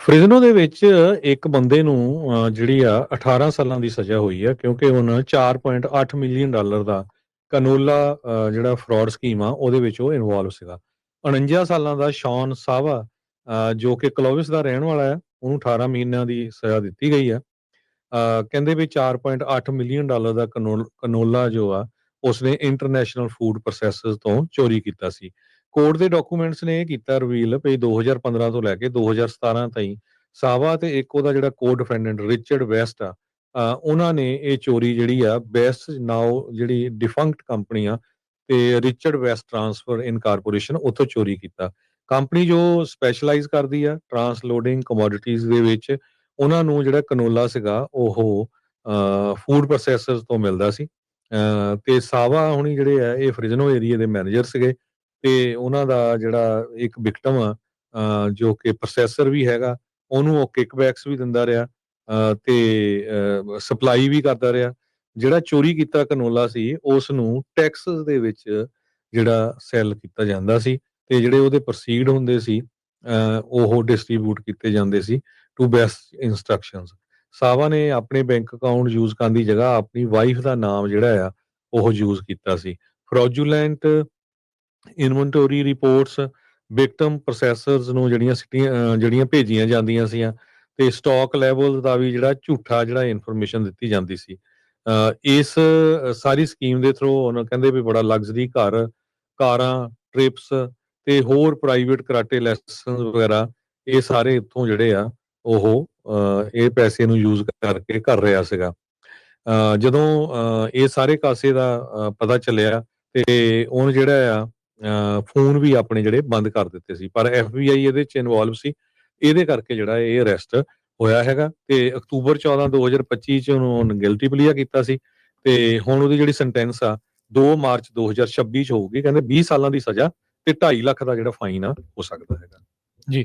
Fresno ਦੇ ਵਿੱਚ ਇੱਕ ਬੰਦੇ ਨੂੰ ਜਿਹੜੀ ਆ 18 ਸਾਲਾਂ ਦੀ ਸਜ਼ਾ ਹੋਈ ਆ ਕਿਉਂਕਿ ਹੁਣ $4.8 ਮਿਲੀਅਨ ਦਾ ਕਨੋਲਾ ਜਿਹੜਾ ਫਰਾਡ ਸਕੀਮ ਆ ਉਹਦੇ ਵਿੱਚ ਉਹ ਇਨਵੋਲਵ ਸੀਗਾ। 49 ਸਾਲਾਂ ਦਾ ਸ਼ੌਨ ਸਾਵਾ ਜੋ ਕਿ ਕਲੋਵਿਸ ਦਾ ਰਹਿਣ ਵਾਲਾ ਆ, ਉਹਨੂੰ 18 ਮਹੀਨਿਆਂ ਦੀ ਸਜ਼ਾ ਦਿੱਤੀ ਗਈ ਆ। ਕਹਿੰਦੇ ਵੀ $4.8 ਮਿਲੀਅਨ ਦਾ ਕਨੋਲਾ ਜੋ ਆ ਉਸਨੇ ਇੰਟਰਨੈਸ਼ਨਲ ਫੂਡ ਪ੍ਰੋਸੈਸਰਸ ਤੋਂ ਚੋਰੀ ਕੀਤਾ ਸੀ। ਕੋਰਟ ਦੇ ਡਾਕੂਮੈਂਟਸ ਨੇ ਇਹ ਕੀਤਾ ਰਿਵੀਲ ਵੀ 2015 ਤੋਂ ਲੈ ਕੇ 2017 ਤਾਈਂ ਸਾਵਾ ਤੇ ਇੱਕ ਉਹਦਾ ਜਿਹੜਾ ਕੋ-ਡਿਫੈਂਡੈਂਟ ਰਿਚਰਡ ਵੈਸਟ ਆ, ਉਹਨਾਂ ਨੇ ਇਹ ਚੋਰੀ ਜਿਹੜੀ ਆ ਬੈਸਟ ਨਾਓ ਜਿਹੜੀ ਡਿਫੰਕਟ ਕੰਪਨੀ ਆ ਤੇ ਰਿਚਰਡ ਵੈਸਟ ਟਰਾਂਸਫਰ ਇਨ ਕਾਰਪੋਰੇਸ਼ਨ ਉੱਥੋਂ ਚੋਰੀ ਕੀਤਾ। ਕੰਪਨੀ ਜੋ ਸਪੈਸ਼ਲਾਈਜ਼ ਕਰਦੀ ਆ ਟਰਾਂਸਲੋਡਿੰਗ ਕਮੋਡਿਟੀਜ਼ ਦੇ ਵਿੱਚ, ਉਹਨਾਂ ਨੂੰ ਜਿਹੜਾ ਕਨੋਲਾ ਸੀਗਾ ਉਹ ਫੂਡ ਪ੍ਰੋਸੈਸਰਸ ਤੋਂ ਮਿਲਦਾ ਸੀ। ਤੇ ਸਾਵਾ ਹੁਣੀ ਜਿਹੜੇ ਆ ਇਹ ਫ੍ਰਿਜ਼ਨੋ ਏਰੀਏ ਦੇ ਮੈਨੇਜਰ ਸੀਗੇ ਤੇ ਉਹਨਾਂ ਦਾ ਜਿਹੜਾ ਇੱਕ ਵਿਕਟਮ ਆ ਜੋ ਕਿ ਪ੍ਰੋਸੈਸਰ ਵੀ ਹੈਗਾ, ਉਹਨੂੰ ਉਹ ਕਿਕਬੈਕਸ ਵੀ ਦਿੰਦਾ ਰਿਹਾ ਤੇ ਸਪਲਾਈ ਵੀ ਕਰਦਾ ਰਿਹਾ। ਜਿਹੜਾ ਚੋਰੀ ਕੀਤਾ ਕਨੋਲਾ ਸੀ ਉਸ ਨੂੰ ਟੈਕਸਸ ਦੇ ਵਿੱਚ ਜਿਹੜਾ ਸੈੱਲ ਕੀਤਾ ਜਾਂਦਾ ਸੀ ਤੇ ਜਿਹੜੇ ਉਹਦੇ ਪ੍ਰੋਸੀਡ ਹੁੰਦੇ ਸੀ ਉਹ ਡਿਸਟ੍ਰੀਬਿਊਟ ਕੀਤੇ ਜਾਂਦੇ ਸੀ ਟੂ ਬੈਸਟ ਇੰਸਟਰਕਸ਼ਨਸ। ਸਾਵਾ ਨੇ ਆਪਣੇ ਬੈਂਕ ਅਕਾਊਂਟ ਯੂਜ਼ ਕਰਨ ਦੀ ਜਗ੍ਹਾ ਆਪਣੀ ਵਾਈਫ ਦਾ ਨਾਮ ਜਿਹੜਾ ਆ ਉਹ ਯੂਜ਼ ਕੀਤਾ ਸੀ। ਫਰੋਜੂਲੈਂਟ ਇਨਵੈਂਟੋਰੀ ਰਿਪੋਰਟਸ ਵਿਕਟਮ ਪ੍ਰੋਸੈਸਰਸ ਨੂੰ ਜਿਹੜੀਆਂ ਭੇਜੀਆਂ ਜਾਂਦੀਆਂ ਸੀਆਂ ਤੇ ਸਟਾਕ ਲੈਵਲ ਦਾ ਵੀ ਜਿਹੜਾ ਝੂਠਾ ਜਿਹੜਾ ਇਨਫੋਰਮੇਸ਼ਨ ਦਿੱਤੀ ਜਾਂਦੀ ਸੀ। ਇਸ ਸਾਰੀ ਸਕੀਮ ਦੇ ਥਰੂ ਉਹਨਾਂ ਕਹਿੰਦੇ ਵੀ ਬੜਾ ਲਗਜ਼ਰੀ ਘਰ, ਕਾਰਾਂ, ਟ੍ਰਿਪਸ ਤੇ ਹੋਰ ਪ੍ਰਾਈਵੇਟ ਕਰਾਟੇ ਲੈਸਨਸ ਵਗੈਰਾ ਇਹ ਸਾਰੇ ਇੱਥੋਂ ਜਿਹੜੇ ਆ ਉਹ ਇਹ ਪੈਸੇ ਨੂੰ ਯੂਜ਼ ਕਰਕੇ ਕਰ ਰਿਹਾ ਸੀਗਾ। ਜਦੋਂ ਇਹ ਸਾਰੇ ਕਾਸੇ ਦਾ ਪਤਾ ਚੱਲਿਆ ਤੇ ਉਹਨ ਜਿਹੜਾ ਆ ਫੋਨ ਵੀ ਆਪਣੇ ਜਿਹੜੇ ਬੰਦ ਕਰ ਦਿੱਤੇ ਸੀ, ਪਰ FBI ਇਹਦੇ ਚ ਇਨਵੋਲਵ ਸੀ। ਇਹਦੇ ਕਰਕੇ ਜਿਹੜਾ ਇਹ ਅਰੈਸਟ ਹੋਇਆ ਹੈਗਾ ਤੇ ਅਕਤੂਬਰ 14 2025 ਚ ਉਹਨੂੰ ਗਿਲਟੀ ਪਲੀਆ ਕੀਤਾ ਸੀ ਤੇ ਹੁਣ ਉਹਦੀ ਜਿਹੜੀ ਸੈਂਟੈਂਸ ਆ 2 ਮਾਰਚ 2026 ਚ ਹੋਊਗੀ। ਕਹਿੰਦੇ 20 ਸਾਲਾਂ ਦੀ ਸਜ਼ਾ ਤੇ 2.5 ਲੱਖ ਦਾ ਜਿਹੜਾ ਫਾਈਨ ਆ ਹੋ ਸਕਦਾ ਹੈਗਾ।